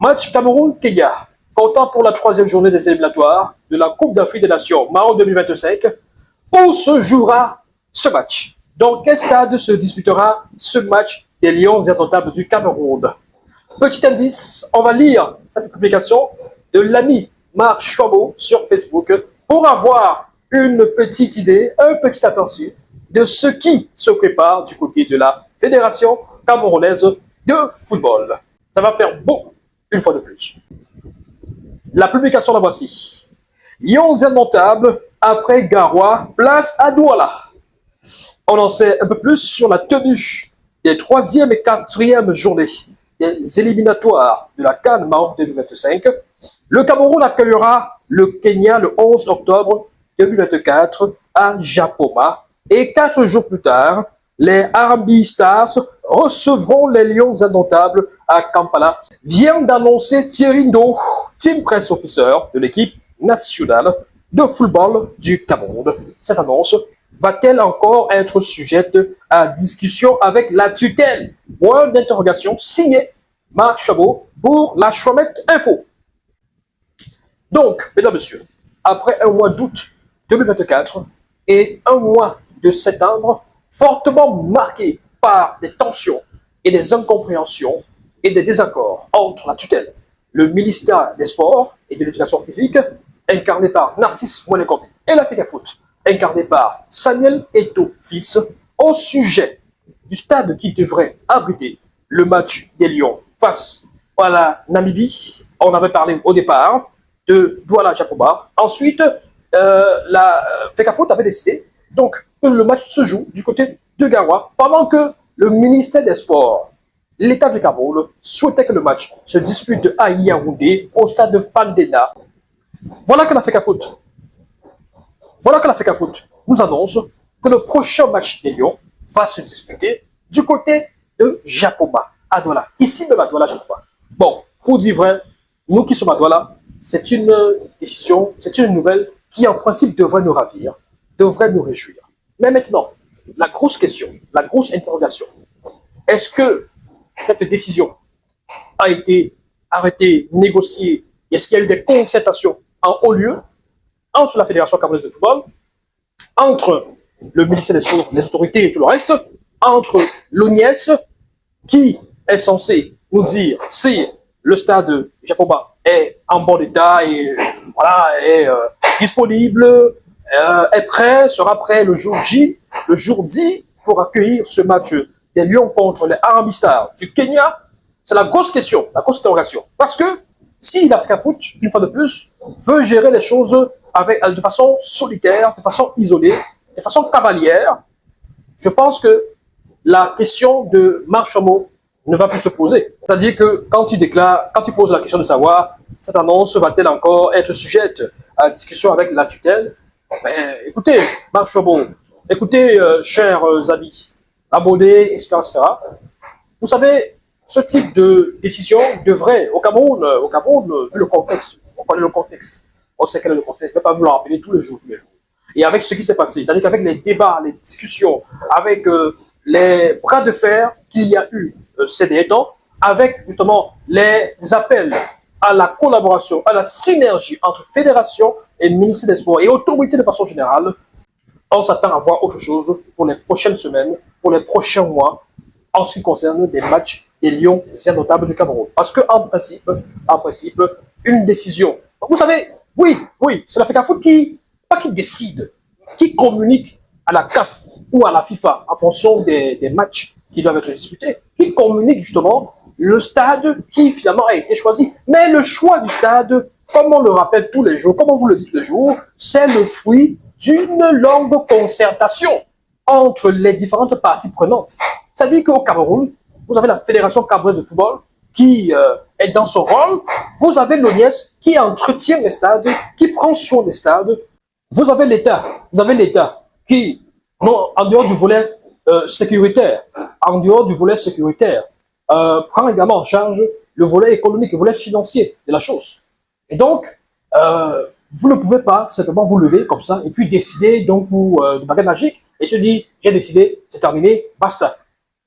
Match Cameroun-Kenya, comptant pour la troisième journée des éliminatoires de la Coupe d'Afrique des Nations Maroc 2025. Où se jouera ce match? Dans quel stade se disputera ce match des Lions indomptables du Cameroun? Petit indice, on va lire cette publication de l'ami Marc Chouambo sur Facebook pour avoir une petite idée, un petit aperçu de ce qui se prépare du côté de la Fédération camerounaise de football. Ça va faire beau une fois de plus. La publication la voici. Lions indomptables après Garoua, place à Douala. On en sait un peu plus sur la tenue des troisième et quatrième journées des éliminatoires de la CAN Maroc 2025. Le Cameroun accueillera le Kenya le 11 octobre 2024 à Japoma. Et 4 jours plus tard, les Harambee Stars recevront les Lions indomptables à Kampala. Vient d'annoncer Thierry Ndo, team press officer de l'équipe nationale de football du Cameroun. Cette annonce va-t-elle encore être sujette à discussion avec la tutelle? Point d'interrogation signé Marc Chabot pour la Choumette Info. Donc, mesdames, messieurs, après un mois d'août 2024 et un mois de septembre fortement marqué par des tensions et des incompréhensions et des désaccords entre la tutelle, le ministère des Sports et de l'Éducation physique, incarné par Narcisse Mouenekombi, et la FECAFOOT, incarné par Samuel Eto'o fils, au sujet du stade qui devrait abriter le match des Lions face à la Namibie. On avait parlé au départ de Douala Jacoba. Ensuite, la FECAFOOT avait décidé donc que le match se joue du côté de Garoua, pendant que le ministère des Sports, l'État du Cameroun, souhaitait que le match se dispute à Yaoundé, au stade de Fandena. Voilà que la FECAFOOT nous annonce que le prochain match des Lions va se disputer du côté de Japoma, à Douala. Ici même à Douala, Japoma. Bon, pour dire vrai, nous qui sommes à Douala, c'est une décision, c'est une nouvelle qui en principe devrait nous ravir, devrait nous réjouir. Mais maintenant, la grosse question, la grosse interrogation, est-ce que cette décision a été arrêtée, négociée? Est-ce qu'il y a eu des concertations en haut lieu entre la Fédération camerounaise de football, entre le ministère des Sports, les autorités et tout le reste, entre l'ONIES, qui est censé nous dire si le stade Jacoba est en bon état et voilà, est disponible, est prêt, sera prêt le jour J, le jour D, pour accueillir ce match des Lions contre les Harambee Stars du Kenya. C'est la grosse question, la grosse interrogation. Parce que si la FECAFOOT, une fois de plus, veut gérer les choses de façon solitaire, de façon isolée, de façon cavalière, je pense que la question de Marc Chouambo ne va plus se poser. C'est-à-dire que quand il pose la question de savoir cette annonce va-t-elle encore être sujette à discussion avec la tutelle, ben, écoutez, Marc Chouambo, écoutez, chers amis, abonnés, etc., etc., vous savez, ce type de décision devrait, au Cameroun, vu le contexte, on connaît le contexte, on sait quel est le contexte, je ne vais pas vous le rappeler tous les jours. Et avec ce qui s'est passé, c'est-à-dire qu'avec les débats, les discussions, avec les bras de fer qu'il y a eu ces derniers temps, avec justement les appels à la collaboration, à la synergie entre fédération et ministère des Sports et autorités de façon générale, on s'attend à voir autre chose pour les prochaines semaines, pour les prochains mois, en ce qui concerne des matchs des Lions indomptables du Cameroun. Parce qu'en principe, une décision. Vous savez, oui, c'est la FECAFOOT pas qui décide, qui communique à la CAF ou à la FIFA en fonction des matchs qui doivent être disputés, qui communique justement le stade qui finalement a été choisi. Mais le choix du stade, comme on le rappelle tous les jours, comme on vous le dit tous les jours, c'est le fruit d'une longue concertation entre les différentes parties prenantes. C'est-à-dire qu'au Cameroun, vous avez la Fédération camerounaise de football qui est dans son rôle, vous avez l'ONIES qui entretient les stades, qui prend soin des stades, vous avez l'État qui, en dehors du volet sécuritaire, prend également en charge le volet économique, le volet financier de la chose. Et donc, vous ne pouvez pas simplement vous lever comme ça et puis décider donc de baguette magique et se dire j'ai décidé, c'est terminé, basta.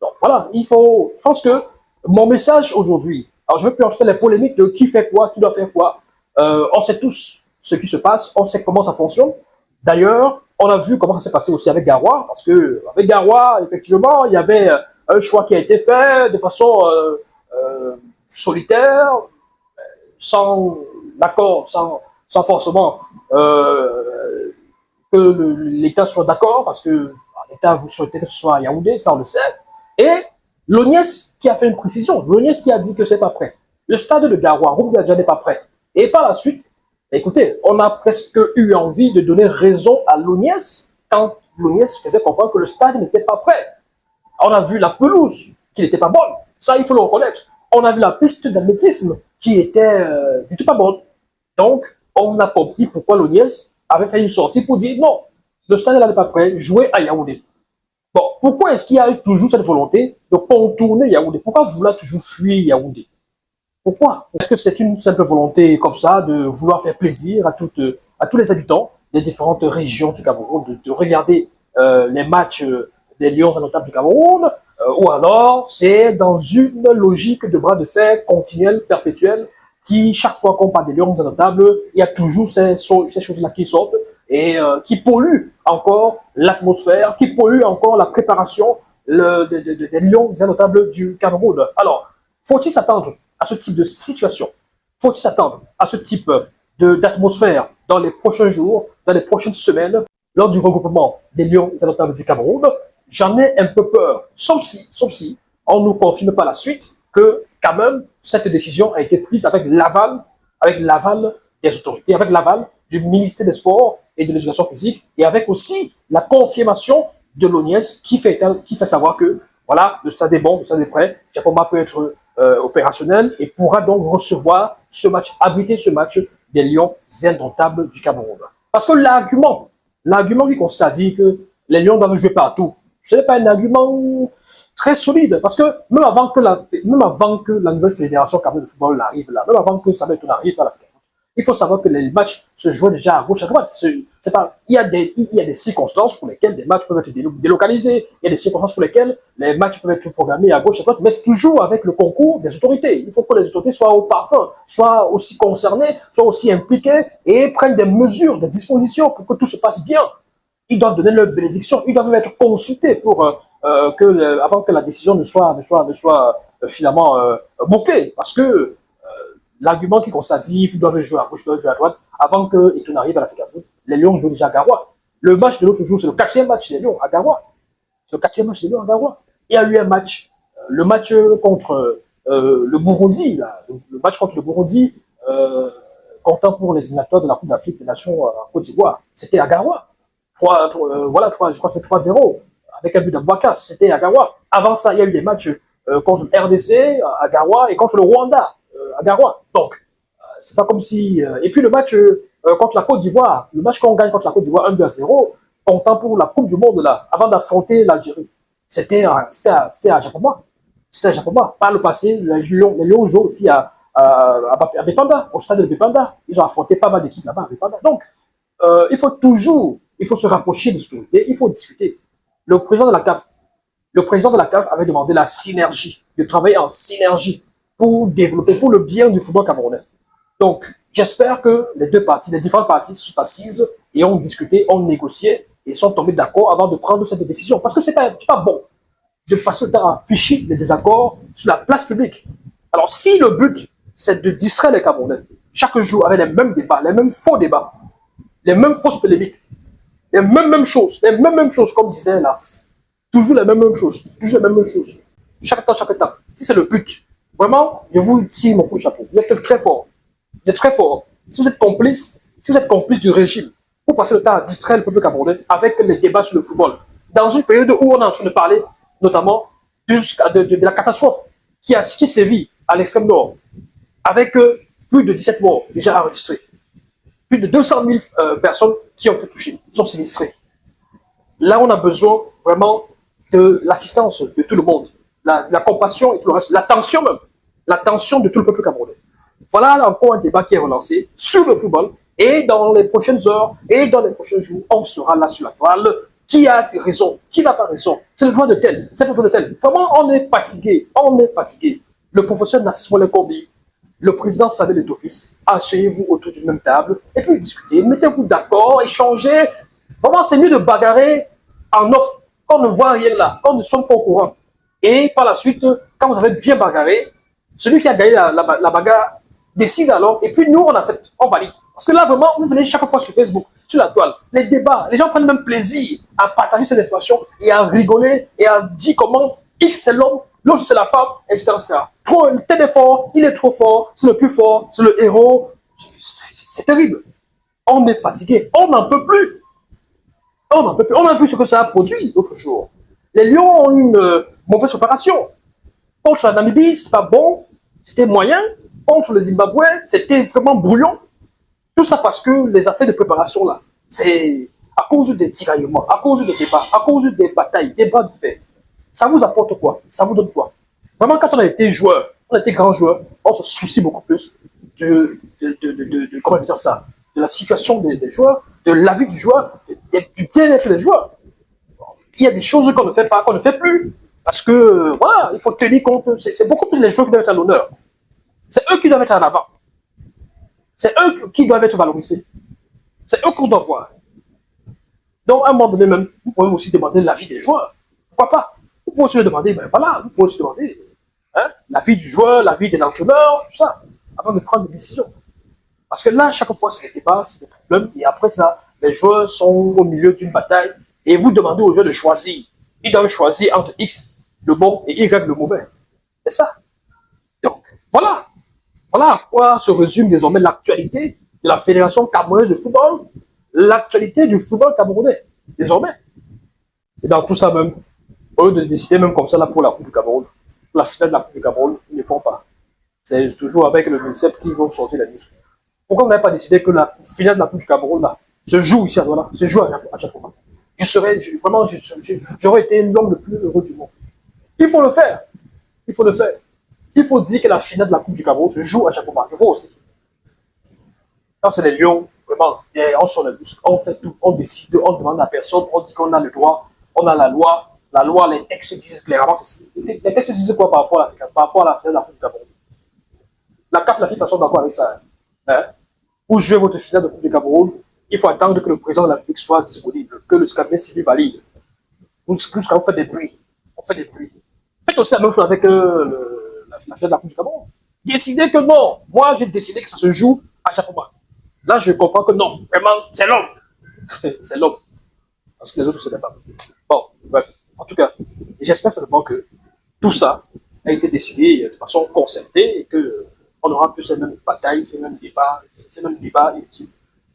Donc voilà, je pense que mon message aujourd'hui Alors, je ne veux plus enchaîner les polémiques de qui fait quoi, qui doit faire quoi. On sait tous ce qui se passe, on sait comment ça fonctionne. D'ailleurs, on a vu comment ça s'est passé aussi avec Garoua, parce que avec Garoua, effectivement, il y avait un choix qui a été fait de façon solitaire, sans accord, sans forcément que l'État soit d'accord, parce que l'État vous souhaitez que ce soit à Yaoundé, ça on le sait. Et l'ONIES qui a fait une précision, l'ONIES qui a dit que c'est pas prêt. Le stade de Garoua, Roubaix n'est pas prêt. Et par la suite, écoutez, on a presque eu envie de donner raison à l'ONIES quand l'ONIES faisait comprendre que le stade n'était pas prêt. On a vu la pelouse qui n'était pas bonne, ça il faut le reconnaître. On a vu la piste d'athlétisme qui était du tout pas bonne. Donc, on a compris pourquoi l'ONIES avait fait une sortie pour dire non, le stade n'est pas prêt, jouer à Yaoundé. Bon, pourquoi est-ce qu'il y a eu toujours cette volonté de contourner Yaoundé? Pourquoi vouloir toujours fuir Yaoundé? Pourquoi? Est-ce que c'est une simple volonté comme ça de vouloir faire plaisir à tous les habitants des différentes régions du Cameroun, de regarder les matchs des Lions indomptables du Cameroun, ou alors c'est dans une logique de bras de fer continuelle, perpétuelle, qui chaque fois qu'on parle des Lions indomptables, il y a toujours ces choses-là qui sortent et qui polluent encore l'atmosphère, qui polluent encore la préparation des Lions indomptables du Cameroun. Alors, faut-il s'attendre à ce type de situation? Faut-il s'attendre à ce type d'atmosphère dans les prochains jours, dans les prochaines semaines, lors du regroupement des Lions indomptables du Cameroun? J'en ai un peu peur, sauf si on ne nous confirme pas la suite que quand même cette décision a été prise avec l'aval des autorités, avec l'aval du ministère des Sports et de l'Éducation physique, et avec aussi la confirmation de l'ONIES qui fait savoir que voilà, le stade est bon, le stade est prêt, Japoma peut être opérationnel et pourra donc recevoir ce match, abriter ce match des Lions indomptables du Cameroun. Parce que l'argument qui consiste à dire que les Lions doivent jouer partout, ce n'est pas un argument très solide, parce que même avant que la nouvelle fédération camerounaise de football arrive là, même avant que Samuel Eto'o arrive à la fédération, il faut savoir que les matchs se jouent déjà à gauche, à droite. C'est pas, il y a des circonstances pour lesquelles des matchs peuvent être délocalisés, il y a des circonstances pour lesquelles les matchs peuvent être programmés à gauche, à droite, mais c'est toujours avec le concours des autorités. Il faut que les autorités soient au parfum, soient aussi concernées, soient aussi impliquées et prennent des mesures, des dispositions pour que tout se passe bien. Ils doivent donner leur bénédiction, ils doivent être consultés pour avant que la décision ne soit finalement bouclée, parce que l'argument qui constate à dire qu'ils doivent jouer à gauche, ils doivent jouer à droite, avant que Eto'o n'arrive à la FECAFOOT, les Lions jouent déjà à Garoua. Le match de l'autre jour, c'est le 4e match des Lions à Garoua. C'est le 4e match des Lions à Garoua. Il y a eu un match, le match contre le Burundi, là, le match contre le Burundi, comptant pour les éliminatoires de la Coupe d'Afrique des Nations en Côte d'Ivoire, c'était à Garoua. Je crois que c'était 3-0, avec un but d'Abouaka, c'était à Garoua. Avant ça, il y a eu des matchs contre le RDC à Garoua et contre le Rwanda à Garoua. Donc, c'est pas comme si... et puis le match contre la Côte d'Ivoire, le match qu'on gagne contre la Côte d'Ivoire 1-2-0, comptant pour la Coupe du Monde, là, avant d'affronter l'Algérie, c'était à Japoma. C'était à Japoma. Par le passé, les Lions jouent aussi à Bepanda, au stade de Bepanda. Ils ont affronté pas mal d'équipes là-bas à Bepanda. Donc, il faut se rapprocher de l'autorité, il faut discuter. Le président de la CAF avait demandé la synergie, de travailler en synergie pour développer, pour le bien du football camerounais. Donc, j'espère que les différentes parties se assisent et ont discuté, ont négocié et sont tombés d'accord avant de prendre cette décision. Parce que c'est pas bon de passer le temps à afficher les désaccords sur la place publique. Alors, si le but, c'est de distraire les Camerounais, chaque jour avec les mêmes débats, les mêmes faux débats, les mêmes fausses polémiques, les mêmes choses, comme disait l'artiste. Toujours les mêmes choses, toujours les mêmes choses. Chaque temps. Si c'est le but, vraiment, je vous tire mon coup de chapeau. Vous êtes très fort. Vous êtes très fort. Si vous êtes complice du régime, vous passez le temps à distraire le peuple camerounais avec les débats sur le football. Dans une période où on est en train de parler, notamment, de la catastrophe qui sévit à l'extrême nord, avec plus de 17 morts déjà enregistrés. Plus de 200 000 personnes qui ont été touchées, sont sinistrées. Là, on a besoin vraiment de l'assistance de tout le monde, la compassion et tout le reste, l'attention même, l'attention de tout le peuple camerounais. Voilà encore un débat qui est relancé sur le football, et dans les prochaines heures et dans les prochains jours, on sera là sur la toile. Qui a raison, qui n'a pas raison, c'est le droit de tel, c'est le droit de tel. Vraiment, on est fatigué. le professeur Nassir Ouellet Kombi, le président Samuel Eto'o-Fils, asseyez-vous autour d'une même table et puis discutez, mettez-vous d'accord, échangez. Vraiment, c'est mieux de bagarrer en off, quand on ne voit rien là, quand nous ne sommes pas au courant. Et par la suite, quand vous avez bien bagarré, celui qui a gagné la bagarre décide alors, et puis nous, on accepte, on valide. Parce que là, vraiment, vous venez chaque fois sur Facebook, sur la toile, les débats, les gens prennent même plaisir à partager cette information et à rigoler et à dire comment X c'est l'homme, l'autre c'est la femme, etc. etc. Trop, tel est fort, il est trop fort, c'est le plus fort, c'est le héros. C'est terrible. On est fatigué, on n'en peut plus. On n'en peut plus. On a vu ce que ça a produit l'autre jour. Les Lions ont eu une mauvaise préparation. Contre la Namibie, c'était pas bon, c'était moyen. Contre le Zimbabwe, c'était vraiment brouillon. Tout ça parce que les affaires de préparation, là, c'est à cause des tiraillements, à cause des débats, à cause des batailles, des bras de fer. Ça vous apporte quoi? Ça vous donne quoi? Vraiment, quand on a été joueur, on a été grand joueur, on se soucie beaucoup plus comment dire ça, de la situation des joueurs, de la vie du joueur, du bien-être des joueurs. Il y a des choses qu'on ne fait pas, qu'on ne fait plus. Parce que, voilà, il faut tenir compte. C'est beaucoup plus les joueurs qui doivent être à l'honneur. C'est eux qui doivent être en avant. C'est eux qui doivent être valorisés. C'est eux qu'on doit voir. Donc, à un moment donné même, vous pouvez aussi demander l'avis des joueurs. Pourquoi pas? Vous pouvez aussi le demander, ben voilà, vous pouvez aussi demander l'avis du joueur, l'avis de l'entraîneur, tout ça, avant de prendre des décisions. Parce que là, chaque fois, c'est des débats, c'est des problèmes, et après ça, les joueurs sont au milieu d'une bataille, et vous demandez aux joueurs de choisir. Ils doivent choisir entre X, le bon, et Y, le mauvais. C'est ça. Donc, voilà. Voilà à quoi se résume désormais l'actualité de la Fédération camerounaise de football, l'actualité du football camerounais, désormais. Et dans tout ça même, eux de décider même comme ça là pour la Coupe du Cameroun, pour la finale de la Coupe du Cameroun, ils ne font pas. C'est toujours avec le MINSEP qui vont sortir la news. Pourquoi on n'avez pas décidé que la finale de la Coupe du Cameroun là, se joue ici à Douala, se joue à chaque fois? Vraiment, j'aurais été l'homme le plus heureux du monde. Il faut le faire. Il faut le faire. Il faut dire que la finale de la Coupe du Cameroun se joue à chaque fois. Je vois aussi. Quand c'est les Lions, vraiment, on sort le bus, on fait tout, on décide, on demande à personne, on dit qu'on a le droit, on a la loi. La loi, les textes disent clairement ceci. Les textes disent quoi par rapport à la finale de la Coupe du Cameroun? La CAF, la FIFA sont d'accord avec ça. Hein? Pour jouer votre finale de Coupe du Cameroun, il faut attendre que le président de la République soit disponible, que le cabinet civil valide. Jusqu'à on fait des bruits. On fait des bruits. Faites aussi la même chose avec la finale de la Coupe du Cameroun. Décidez que non. Moi, j'ai décidé que ça se joue à chaque moment. Là, je comprends que non. Vraiment, c'est l'homme. C'est l'homme. Parce que les autres, c'est des femmes. Bon, bref. En tout cas, j'espère simplement que tout ça a été décidé de façon concertée et que on aura plus ces mêmes batailles, ces mêmes débats inutiles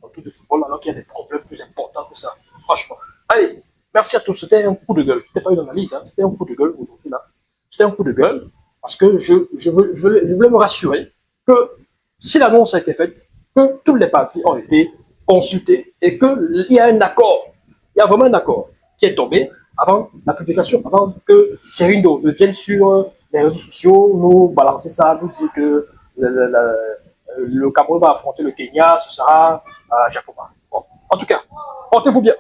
autour du football, alors qu'il y a des problèmes plus importants que ça. Franchement. Allez, merci à tous. C'était un coup de gueule. C'était pas une analyse, hein. C'était un coup de gueule aujourd'hui là. C'était un coup de gueule parce que je voulais me rassurer que si l'annonce a été faite, que toutes les parties ont été consultées et qu'il y a un accord. Il y a vraiment un accord qui est tombé avant la publication, avant que Thierry Ndo vienne sur les réseaux sociaux, nous balancer ça, nous dire que le Cameroun va affronter le Kenya, ce sera à Jacoba. Bon, en tout cas, portez-vous bien.